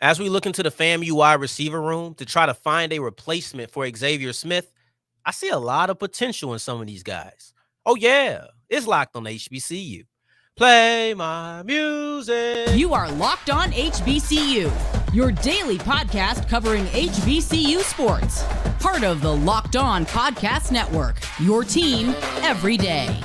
As we look into the FAMU wide receiver room to try to find a replacement for Xavier Smith, I see a lot of potential in some of these guys. Oh, yeah, it's Locked on HBCU. Play my music. You are Locked on HBCU, your daily podcast covering HBCU sports. Part of the Locked On Podcast Network, your team every day.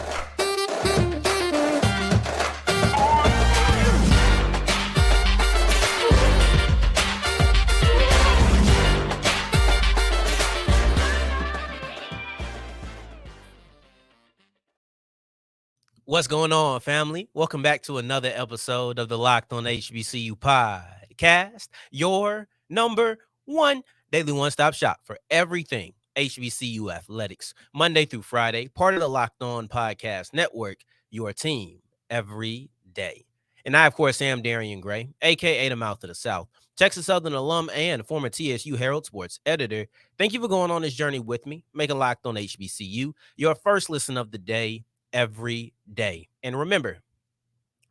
What's going on, family? Welcome back to another episode of the Locked on HBCU podcast, your number one daily one-stop shop for everything HBCU athletics, Monday through Friday, part of the Locked On Podcast Network, your team every day. And I, of course, am Darian Gray, a.k.a. the Mouth of the South, Texas Southern alum and former TSU Herald Sports editor. Thank you for going on this journey with me, making Locked on HBCU your first listen of the day every day. And remember,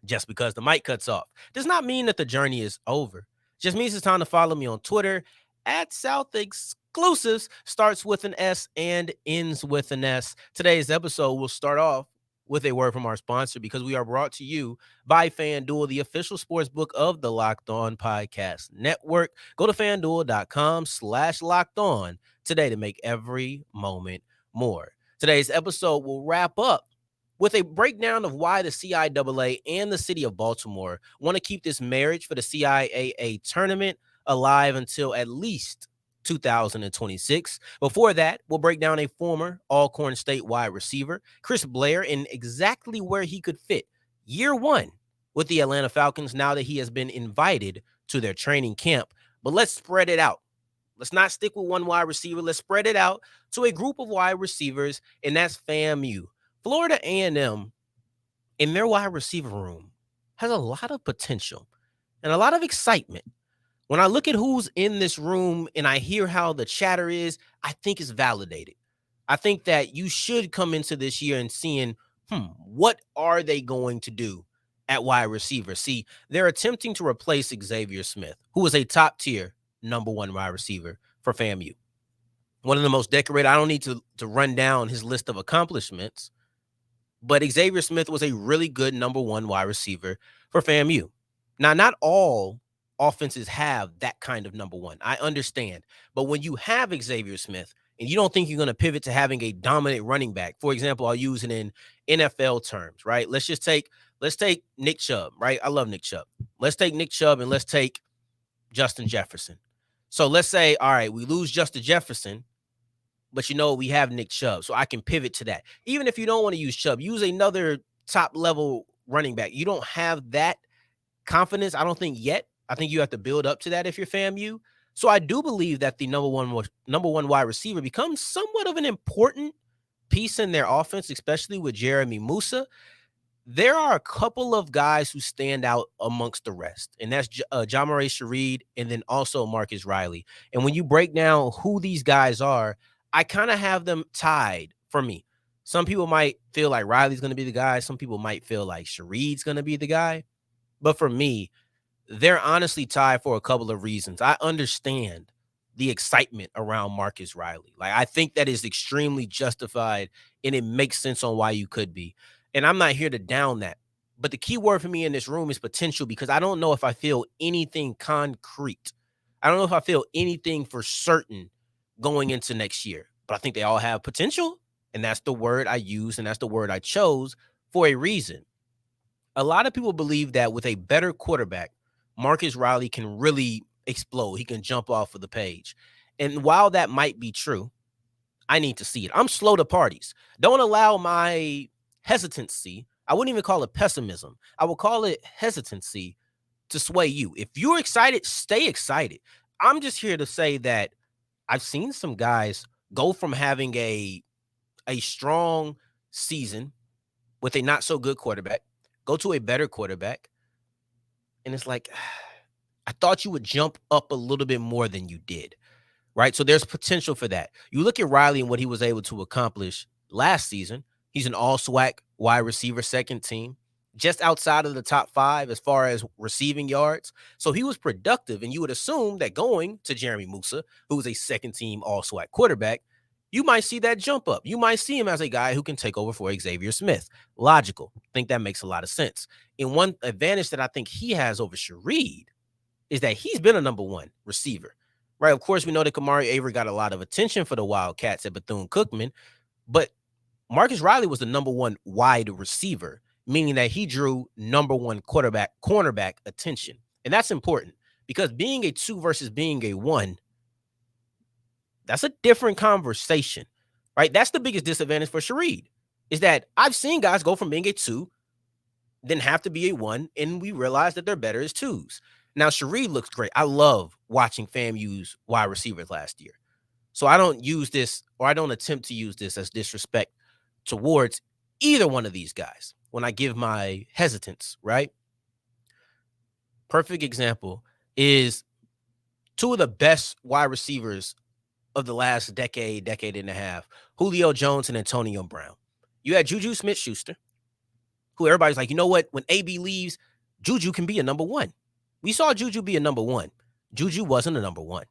just because the mic cuts off does not mean that the journey is over. Just means it's time to follow me on Twitter at South Exclusives, starts with an S and ends with an S. Today's episode will start off with a word from our sponsor because we are brought to you by FanDuel, the official sports book of the Locked On Podcast Network. Go to FanDuel.com/Locked On today to make every moment more. Today's episode will wrap up with a breakdown of why the CIAA and the city of Baltimore want to keep this marriage for the CIAA tournament alive until at least 2026. Before that, we'll break down a former Alcorn State wide receiver, Chris Blair, and exactly where he could fit year one with the Atlanta Falcons now that he has been invited to their training camp. But let's spread it out. Let's not stick with one wide receiver. Let's spread it out to a group of wide receivers, and that's FAMU. Florida A&M in their wide receiver room has a lot of potential and a lot of excitement. When I look at who's in this room and I hear how the chatter is, I think it's validated. I think that you should come into this year and seeing, what are they going to do at wide receiver? See, they're attempting to replace Xavier Smith, who is a top-tier number one wide receiver for FAMU. One of the most decorated. I don't need to run down his list of accomplishments, but Xavier Smith was a really good number one wide receiver for FAMU. Now, not all offenses have that kind of number one. I understand. But when you have Xavier Smith and you don't think you're going to pivot to having a dominant running back, for example, I'll use it in NFL terms, right? Let's take Nick Chubb, right? I love Nick Chubb. Let's take Nick Chubb and let's take Justin Jefferson. So let's say, all right, we lose Justin Jefferson, but we have Nick Chubb, so I can pivot to that. Even if you don't want to use Chubb, use another top-level running back. You don't have that confidence, I don't think, yet. I think you have to build up to that if you're FAMU. So I do believe that the number one wide receiver becomes somewhat of an important piece in their offense, especially with Jeremy Musa. There are a couple of guys who stand out amongst the rest, and that's Jah'Marae Sheread and then also Marcus Riley. And when you break down who these guys are, I kind of have them tied for me. Some people might feel like Riley's going to be the guy. Some people might feel like Sheread's going to be the guy. But for me, they're honestly tied for a couple of reasons. I understand the excitement around Marcus Riley. Like, I think that is extremely justified, and it makes sense on why you could be. And I'm not here to down that. But the key word for me in this room is potential, because I don't know if I feel anything concrete. I don't know if I feel anything for certain going into next year. But I think they all have potential, and that's the word I use, and that's the word I chose for a reason. A lot of people believe that with a better quarterback, Marcus Riley can really explode. He can jump off of the page. And while that might be true, I need to see it. I'm slow to parties. Don't allow my hesitancy, I wouldn't even call it pessimism, I will call it hesitancy, to sway you. If you're excited, stay excited. I'm just here to say that I've seen some guys go from having a strong season with a not so good quarterback, go to a better quarterback, and it's like, I thought you would jump up a little bit more than you did, right? So there's potential for that. You look at Riley and what he was able to accomplish last season. He's an all-SWAC wide receiver, second team. just outside of the top 5 as far as receiving yards. So he was productive, and you would assume that going to Jeremy Musa, who is a second-team all-SWAC quarterback, you might see that jump up. You might see him as a guy who can take over for Xavier Smith. Logical. I think that makes a lot of sense. And one advantage that I think he has over Sheread is that he's been a number 1 receiver, right? Of course, we know that Kamari Avery got a lot of attention for the Wildcats at Bethune-Cookman, but Marcus Riley was the number 1 wide receiver, meaning that he drew number 1 cornerback attention. And that's important because being a 2 versus being a 1, that's a different conversation, right? That's the biggest disadvantage for Sheread, is that I've seen guys go from being a 2, then have to be a 1, and we realize that they're better as 2s. Now, Sheread looks great. I love watching FAMU's wide receivers last year. So I don't use this, or I don't attempt to use this as disrespect towards either one of these guys when I give my hesitance, right? Perfect example is 2 of the best wide receivers of the last decade and a half, Julio Jones and Antonio Brown. You had Juju Smith-Schuster, who everybody's like, you know what? When AB leaves, Juju can be a number 1. We saw Juju be a number 1. Juju wasn't a number 1.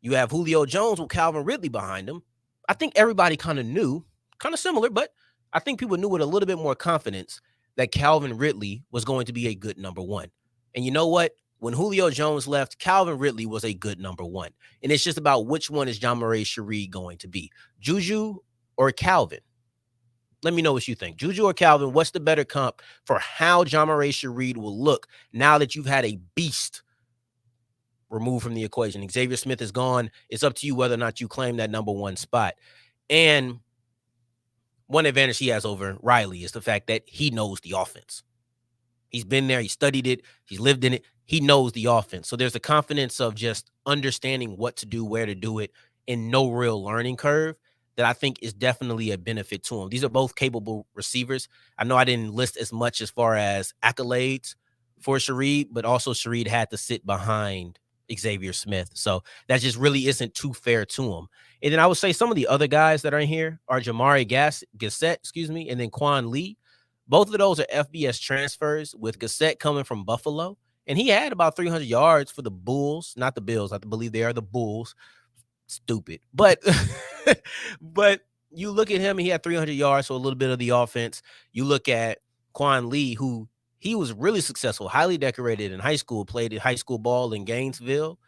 You have Julio Jones with Calvin Ridley behind him. I think everybody kind of knew, kind of similar, but I think people knew with a little bit more confidence that Calvin Ridley was going to be a good number 1. And you know what? When Julio Jones left, Calvin Ridley was a good number 1. And it's just about which one is Jah'Marae Sheread going to be, Juju or Calvin? Let me know what you think. Juju or Calvin, what's the better comp for how Jah'Marae Sheread will look now that you've had a beast removed from the equation? Xavier Smith is gone. It's up to you whether or not you claim that number 1 spot. And one advantage he has over Riley is the fact that he knows the offense. He's been there. He studied it. He's lived in it. He knows the offense. So there's a confidence of just understanding what to do, where to do it, and no real learning curve that I think is definitely a benefit to him. These are both capable receivers. I know I didn't list as much as far as accolades for Sheread, but also Sheread had to sit behind Xavier Smith. So that just really isn't too fair to him. And then I would say some of the other guys that are in here are Jah'Marae Gassett, and then Quan Lee. Both of those are FBS transfers, with Gassett coming from Buffalo. And he had about 300 yards for the Bulls, not the Bills. I believe they are the Bulls. Stupid. But but you look at him, and he had 300 yards, so a little bit of the offense. You look at Quan Lee, who he was really successful, highly decorated in high school, played high school ball in Gainesville.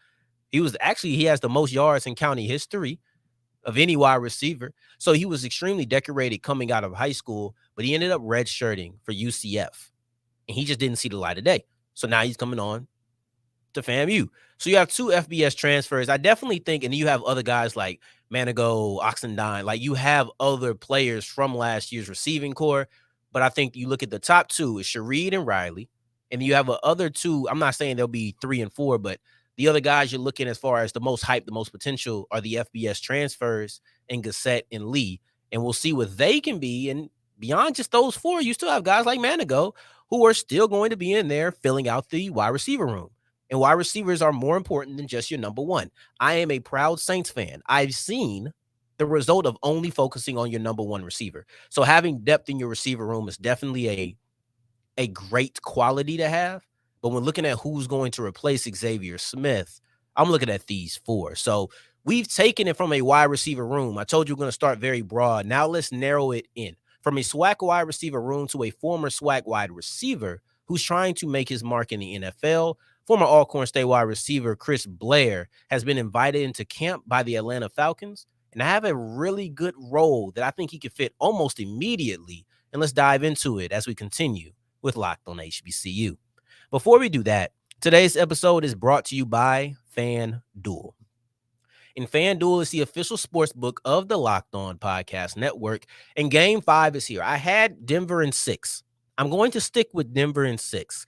He has the most yards in county history of any wide receiver. So he was extremely decorated coming out of high school, but he ended up redshirting for UCF, and he just didn't see the light of day. So now he's coming on to FAMU. So you have 2 FBS transfers. I definitely think, and you have other guys like Manigo, Oxendine, like you have other players from last year's receiving core, but I think you look at the top 2 is Sheread and Riley, and you have other 2. I'm not saying there'll be 3 and 4, but the other guys you're looking as far as the most hype, the most potential are the FBS transfers and Gassett and Lee. And we'll see what they can be. And beyond just those 4, you still have guys like Manigo who are still going to be in there filling out the wide receiver room. And wide receivers are more important than just your number 1. I am a proud Saints fan. I've seen the result of only focusing on your number 1 receiver. So having depth in your receiver room is definitely a great quality to have. But when looking at who's going to replace Xavier Smith, I'm looking at these 4. So we've taken it from a wide receiver room. I told you we're going to start very broad. Now let's narrow it in. From a SWAC wide receiver room to a former SWAC wide receiver who's trying to make his mark in the NFL. Former Alcorn State wide receiver Chris Blair has been invited into camp by the Atlanta Falcons, and I have a really good role that I think he could fit almost immediately. And let's dive into it as we continue with Locked on HBCU. Before we do that, today's episode is brought to you by FanDuel. And FanDuel is the official sports book of the Locked On Podcast Network, and Game 5 is here. I had Denver in 6. I'm going to stick with Denver in 6.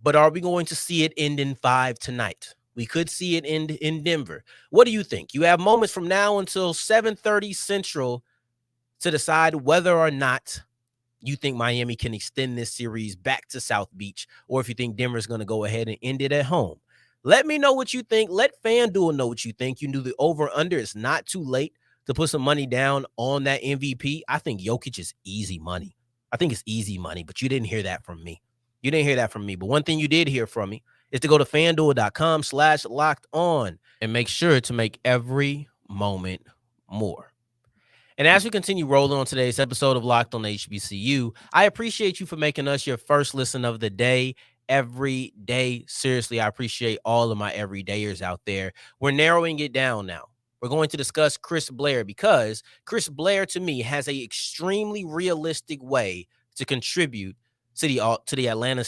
But are we going to see it end in 5 tonight? We could see it end in Denver. What do you think? You have moments from now until 7:30 Central to decide whether or not you think Miami can extend this series back to South Beach, or if you think Denver's going to go ahead and end it at home. Let me know what you think. Let FanDuel know what you think. You can do the over-under. It's not too late to put some money down on that MVP. I think Jokic is easy money. I think it's easy money, but you didn't hear that from me. You didn't hear that from me. But one thing you did hear from me is to go to FanDuel.com/locked on and make sure to make every moment more. And as we continue rolling on today's episode of Locked on HBCU, I appreciate you for making us your first listen of the day every day. Seriously, I appreciate all of my everydayers out there. We're narrowing it down now. We're going to discuss Chris Blair because Chris Blair, to me, has a extremely realistic way to contribute to the the Atlanta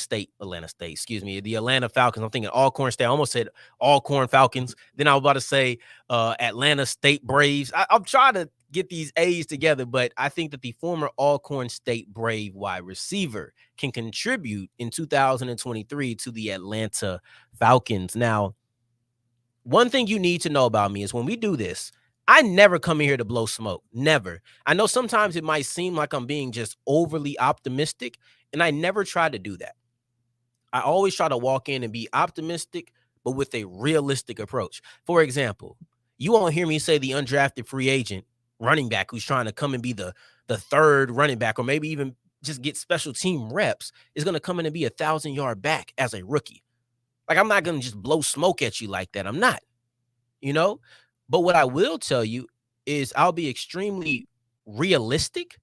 Falcons. I'm thinking Alcorn State. I almost said Alcorn Falcons. Then I was about to say Atlanta State Braves. I'm trying to get these A's together, but I think that the former Alcorn State Brave wide receiver can contribute in 2023 to the Atlanta Falcons. Now, one thing you need to know about me is when we do this, I never come in here to blow smoke. Never. I know sometimes it might seem like I'm being just overly optimistic, and I never try to do that. I always try to walk in and be optimistic, but with a realistic approach. For example, you won't hear me say the undrafted free agent running back who's trying to come and be the third running back, or maybe even just get special team reps, is going to come in and be 1,000-yard back as a rookie. Like, I'm not going to just blow smoke at you like that. I'm not, you know? But what I will tell you is I'll be extremely realistic.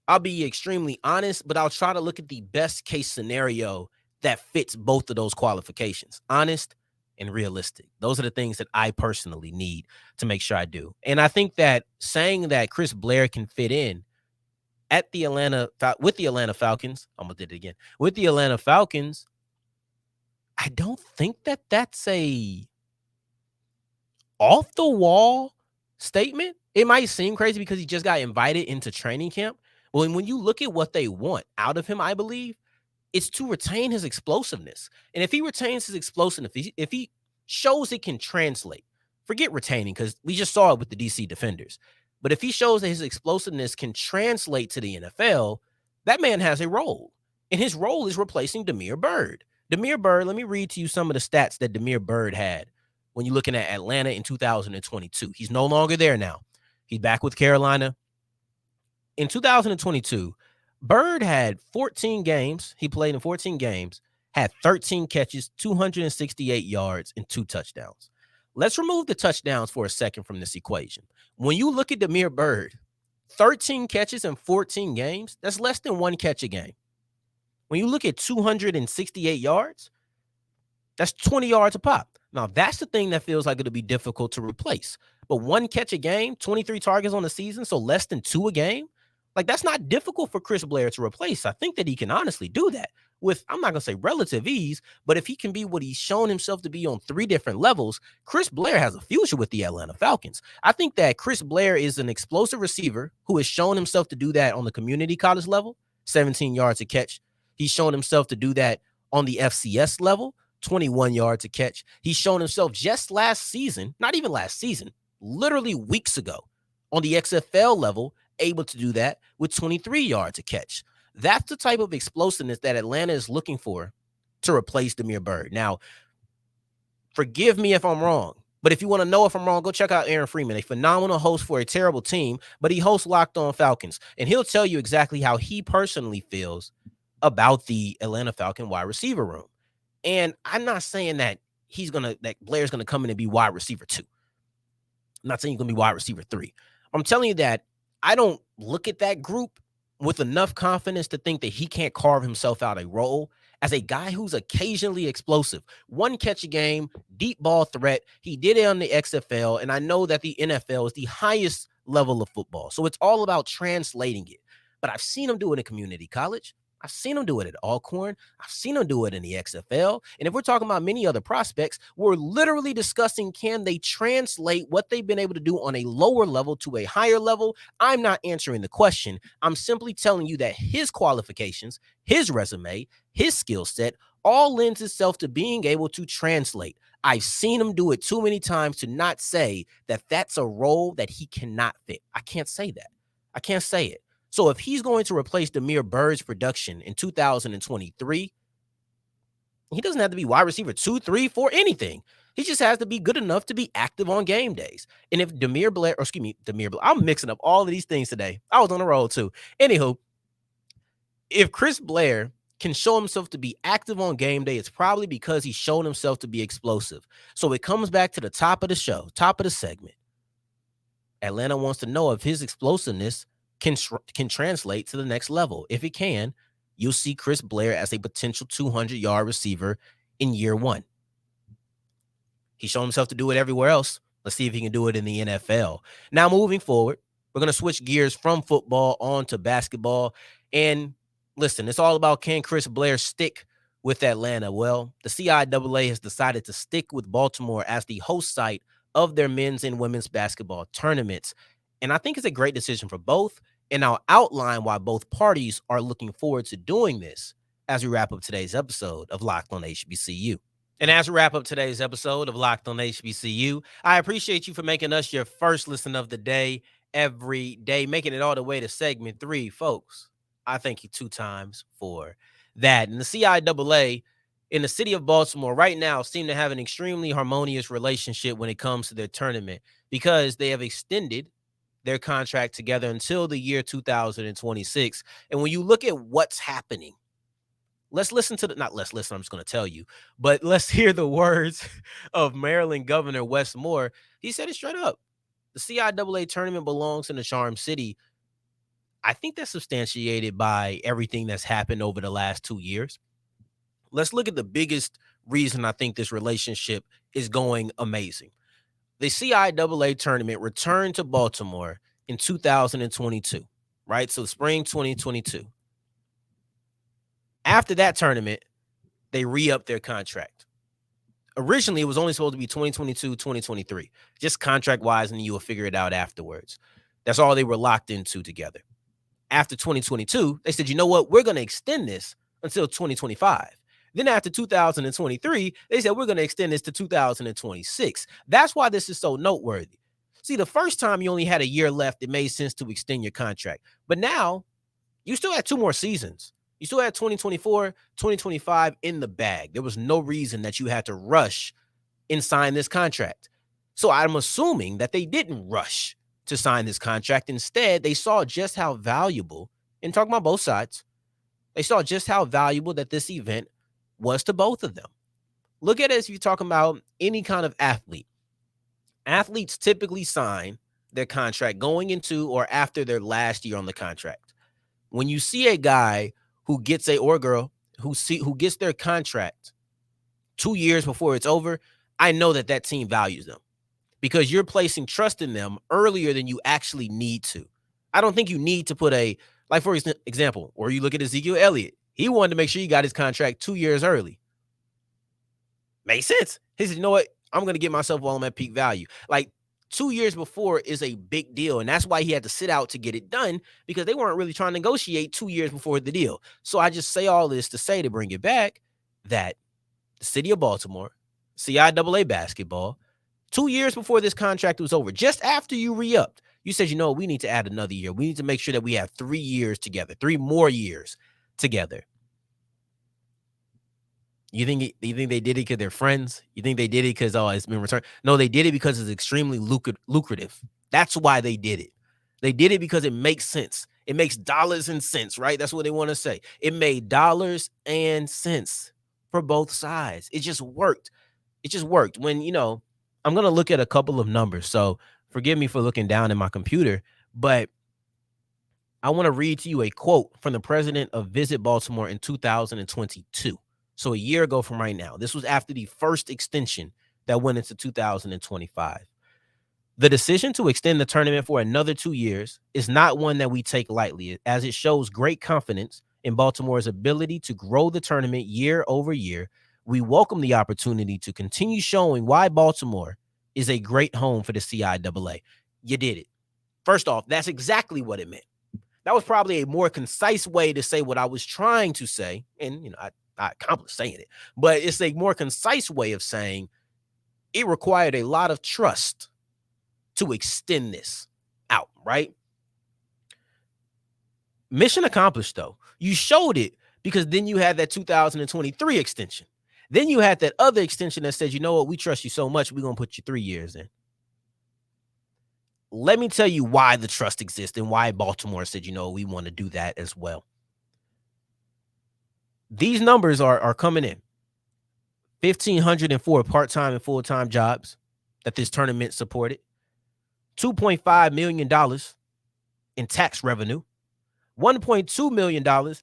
I'll be extremely honest, but I'll try to look at the best case scenario that fits both of those qualifications, honest and realistic. Those are the things that I personally need to make sure I do. And I think that saying that Chris Blair can fit in with the Atlanta Falcons, I'm going to do it again, with the Atlanta Falcons, I don't think that that's a off the wall statement. It might seem crazy because he just got invited into training camp. Well, when you look at what they want out of him, I believe it's to retain his explosiveness. And if he retains his explosiveness, if he shows it can translate, forget retaining, because we just saw it with the DC Defenders. But if he shows that his explosiveness can translate to the NFL, that man has a role. And his role is replacing Damiere Byrd. Damiere Byrd, let me read to you some of the stats that Damiere Byrd had when you're looking at Atlanta in 2022. He's no longer there now. He's back with Carolina. In 2022, Byrd had 14 games. He played in 14 games, had 13 catches, 268 yards, and 2 touchdowns. Let's remove the touchdowns for a second from this equation. When you look at Damiere Byrd, 13 catches in 14 games, that's less than 1 catch a game. When you look at 268 yards, that's 20 yards a pop. Now, that's the thing that feels like it'll be difficult to replace. But 1 catch a game, 23 targets on the season, so less than 2 a game, like, that's not difficult for Chris Blair to replace. I think that he can honestly do that with, I'm not going to say relative ease, but if he can be what he's shown himself to be on 3 different levels, Chris Blair has a future with the Atlanta Falcons. I think that Chris Blair is an explosive receiver who has shown himself to do that on the community college level, 17 yards a catch. He's shown himself to do that on the FCS level, 21 yards a catch. He's shown himself just last season, not even last season, literally weeks ago, on the XFL level, able to do that with 23 yards a catch. That's the type of explosiveness that Atlanta is looking for to replace Damiere Byrd. Now, forgive me if I'm wrong, but if you want to know if I'm wrong, go check out Aaron Freeman, a phenomenal host for a terrible team, but he hosts Locked On Falcons, and he'll tell you exactly how he personally feels about the Atlanta Falcon wide receiver room. And I'm not saying that that Blair's going to come in and be wide receiver 2. I'm not saying he's going to be wide receiver 3. I'm telling you that I don't look at that group with enough confidence to think that he can't carve himself out a role as a guy who's occasionally explosive. 1 catch a game, deep ball threat. He did it on the XFL, and I know that the NFL is the highest level of football. So it's all about translating it. But I've seen him do it in community college. I've seen him do it at Alcorn. I've seen him do it in the XFL. And if we're talking about many other prospects, we're literally discussing, can they translate what they've been able to do on a lower level to a higher level? I'm not answering the question. I'm simply telling you that his qualifications, his resume, his skill set all lends itself to being able to translate. I've seen him do it too many times to not say that that's a role that he cannot fit. I can't say that. I can't say it. So if he's going to replace Damiere Byrd's production in 2023, he doesn't have to be wide receiver 2, 3, 4, anything. He just has to be good enough to be active on game days. And if Damiere Blair, I'm mixing up all of these things today. I was on the road too. Anywho, if Chris Blair can show himself to be active on game day, it's probably because he's shown himself to be explosive. So it comes back to the top of the show, top of the segment. Atlanta wants to know if his explosiveness can translate to the next level. If it can, you'll see Chris Blair as a potential 200-yard receiver in year one. He's shown himself to do it everywhere else. Let's see if he can do it in the NFL. Now, moving forward, we're going to switch gears from football on to basketball. And listen, it's all about, can Chris Blair stick with Atlanta? Well, the CIAA has decided to stick with Baltimore as the host site of their men's and women's basketball tournaments. And I think it's a great decision for both. And I'll outline why both parties are looking forward to doing this as we wrap up today's episode of Locked on HBCU. And as we wrap up today's episode of Locked on HBCU, I appreciate you for making us your first listen of the day every day, making it all the way to segment 3, folks. I thank you 2 times for that. And the CIAA in the city of Baltimore right now seem to have an extremely harmonious relationship when it comes to their tournament, because they have extended their contract together until the year 2026. And when you look at what's happening, let's listen to I'm just going to tell you, but let's hear the words of Maryland Governor Wes Moore. He said it straight up. The CIAA tournament belongs in the Charm City. I think that's substantiated by everything that's happened over the last 2 years. Let's look at the biggest reason I think this relationship is going amazing. The CIAA tournament returned to Baltimore in 2022, right? So spring 2022. After that tournament, they re-upped their contract. Originally, it was only supposed to be 2022, 2023, just contract-wise, and you will figure it out afterwards. That's all they were locked into together. After 2022, they said, you know what? We're going to extend this until 2025. Then after 2023, they said, we're going to extend this to 2026. That's why this is so noteworthy. See, the first time you only had a year left, it made sense to extend your contract. But now, you still had 2 more seasons. You still had 2024, 2025 in the bag. There was no reason that you had to rush and sign this contract. So I'm assuming that they didn't rush to sign this contract. Instead, they saw just how valuable, and talking about both sides, they saw just how valuable that this event was to both of them. Look at it as you're talking about any kind of athlete. Athletes typically sign their contract going into or after their last year on the contract. When you see a guy who gets or girl who gets their contract 2 years before it's over, I know that team values them, because you're placing trust in them earlier than you actually need to. I don't think you need to put like for example, or you look at Ezekiel Elliott. He wanted to make sure he got his contract 2 years early. Makes sense. He said, you know what? I'm going to get myself while I'm at peak value. Like 2 years before is a big deal. And that's why he had to sit out to get it done, because they weren't really trying to negotiate 2 years before the deal. So I just say all this to say, to bring it back, that the city of Baltimore, CIAA basketball, 2 years before this contract was over, just after you re-upped, you said, you know, we need to add another year. We need to make sure that we have 3 years together, 3 more years together. You think they did it because they're friends? You think they did it because, it's been returned? No, they did it because it's extremely lucrative. That's why they did it. They did it because it makes sense. It makes dollars and cents, right? That's what they want to say. It made dollars and cents for both sides. It just worked. It just worked. When, I'm going to look at a couple of numbers. So forgive me for looking down at my computer, but I want to read to you a quote from the president of Visit Baltimore in 2022. So a year ago from right now. This was after the first extension that went into 2025. The decision to extend the tournament for another 2 years is not one that we take lightly, as it shows great confidence in Baltimore's ability to grow the tournament year over year. We welcome the opportunity to continue showing why Baltimore is a great home for the CIAA. You did it. First off, that's exactly what it meant. That was probably a more concise way to say what I was trying to say. And, I accomplished saying it, but it's a more concise way of saying it required a lot of trust to extend this out, right? Mission accomplished, though. You showed it, because then you had that 2023 extension. Then you had that other extension that said, you know what, we trust you so much, we're going to put you 3 years in. Let me tell you why the trust exists and why Baltimore said, we want to do that as well. These numbers are coming in. 1,504 part-time and full-time jobs that this tournament supported. $2.5 million in tax revenue. $1.2 million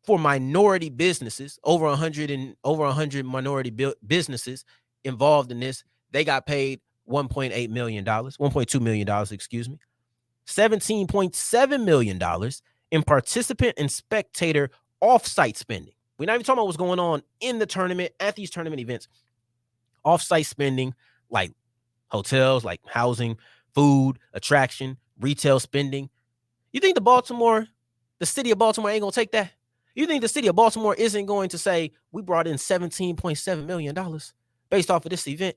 for minority businesses. Over 100 minority businesses involved in this. They got paid $1.8 million, $1.2 million, excuse me. $17.7 million in participant and spectator off-site spending. We're not even talking about what's going on in the tournament, at these tournament events. Off-site spending, like hotels, like housing, food, attraction, retail spending. You think the city of Baltimore ain't going to take that? You think the city of Baltimore isn't going to say, we brought in $17.7 million based off of this event?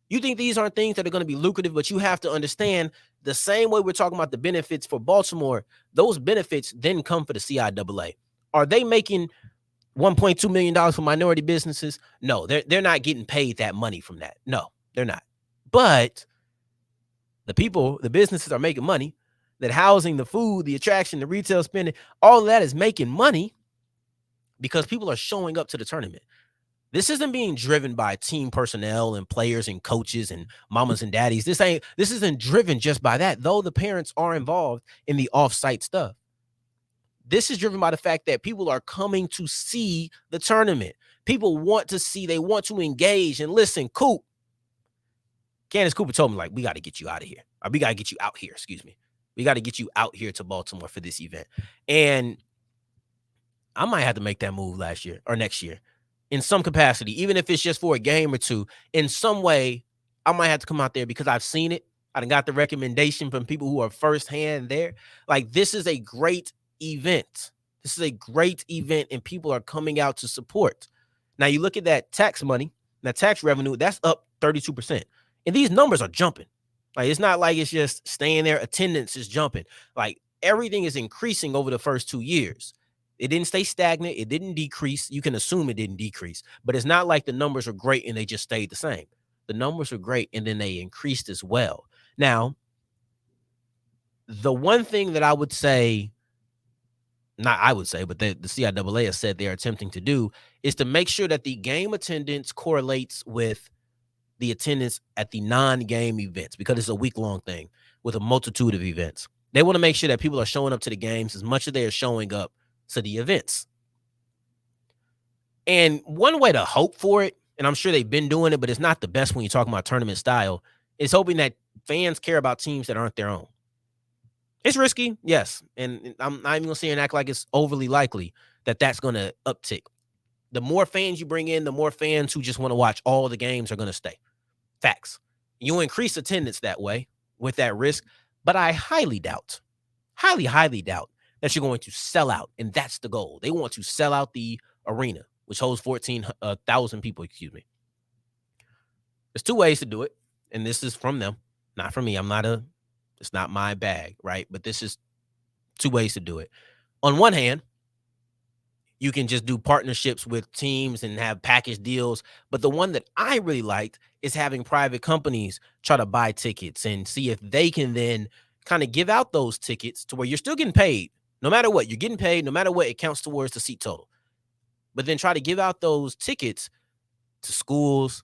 You think these aren't things that are going to be lucrative, but you have to understand the same way we're talking about the benefits for Baltimore, those benefits then come for the CIAA. Are they making $1.2 million for minority businesses? No, they're not getting paid that money from that. No, they're not. But the businesses are making money. That housing, the food, the attraction, the retail spending, all of that is making money because people are showing up to the tournament. This isn't being driven by team personnel and players and coaches and mamas and daddies. This isn't driven just by that, though the parents are involved in the off-site stuff. This is driven by the fact that people are coming to see the tournament. People want to see, they want to engage. And listen, Candace Cooper told me, like, we got to get you out of here. Or we got to get you out here, excuse me. We got to get you out here to Baltimore for this event. And I might have to make that move next year in some capacity, even if it's just for a game or two. In some way, I might have to come out there because I've seen it. I done got the recommendation from people who are firsthand there. Like, this is a great event. This is a great event, and people are coming out to support. Now, you look at that tax money, that tax revenue, that's up 32%. And these numbers are jumping. Like, it's not like it's just staying there. Attendance is jumping. Like, everything is increasing over the first 2 years. It didn't stay stagnant. It didn't decrease. You can assume it didn't decrease. But it's not like the numbers are great and they just stayed the same. The numbers are great, and then they increased as well. Now, the one thing that I would say, not I would say, but the CIAA has said they're attempting to do is to make sure that the game attendance correlates with the attendance at the non-game events, because it's a week-long thing with a multitude of events. They want to make sure that people are showing up to the games as much as they are showing up to the events. And one way to hope for it, and I'm sure they've been doing it, but it's not the best when you're talking about tournament style, is hoping that fans care about teams that aren't their own. It's risky, yes. And I'm not even going to sit here and act like it's overly likely that that's going to uptick. The more fans you bring in, the more fans who just want to watch all the games are going to stay. Facts. You'll increase attendance that way with that risk, but I highly doubt that you're going to sell out, and that's the goal. They want to sell out the arena, which holds 14,000 people, excuse me. There's two ways to do it, and this is from them, not from me. It's not my bag, right? But this is two ways to do it. On one hand, you can just do partnerships with teams and have package deals. But the one that I really liked is having private companies try to buy tickets and see if they can then kind of give out those tickets to where you're still getting paid. No matter what, you're getting paid. No matter what, it counts towards the seat total. But then try to give out those tickets to schools.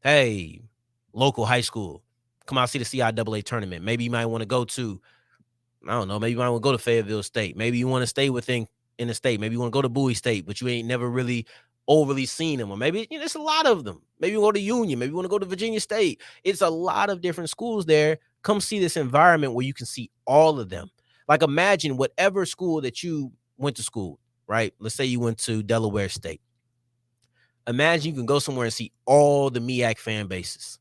Hey, local high school, come out see the CIAA tournament. Maybe you might want to go to, I don't know, maybe you might want to go to Fayetteville State. Maybe you want to stay in the state. Maybe you want to go to Bowie State, but you ain't never really overly seen them. Or maybe, it's a lot of them. Maybe you go to Union. Maybe you want to go to Virginia State. It's a lot of different schools there. Come see this environment where you can see all of them. Like, imagine whatever school that you went to school, right? Let's say you went to Delaware State. Imagine you can go somewhere and see all the MEAC fan bases.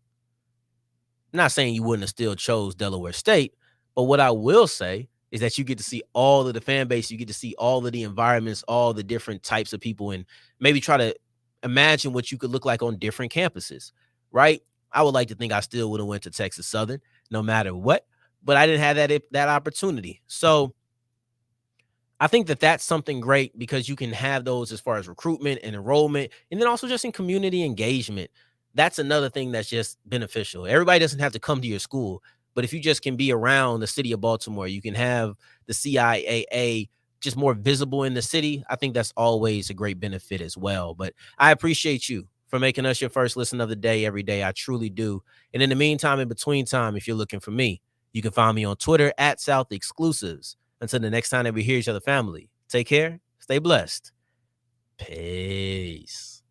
I'm not saying you wouldn't have still chose Delaware State, but what I will say is that you get to see all of the fan base. You get to see all of the environments, all the different types of people, and maybe try to imagine what you could look like on different campuses, right? I would like to think I still would have went to Texas Southern no matter what, but I didn't have that opportunity. So I think that that's something great because you can have those as far as recruitment and enrollment, and then also just in community engagement. That's another thing that's just beneficial. Everybody doesn't have to come to your school, but if you just can be around the city of Baltimore, you can have the CIAA just more visible in the city, I think that's always a great benefit as well. But I appreciate you for making us your first listen of the day every day. I truly do. And in the meantime, in between time, if you're looking for me, you can find me on Twitter at South Exclusives. Until the next time that we hear each other, family, take care, stay blessed. Peace.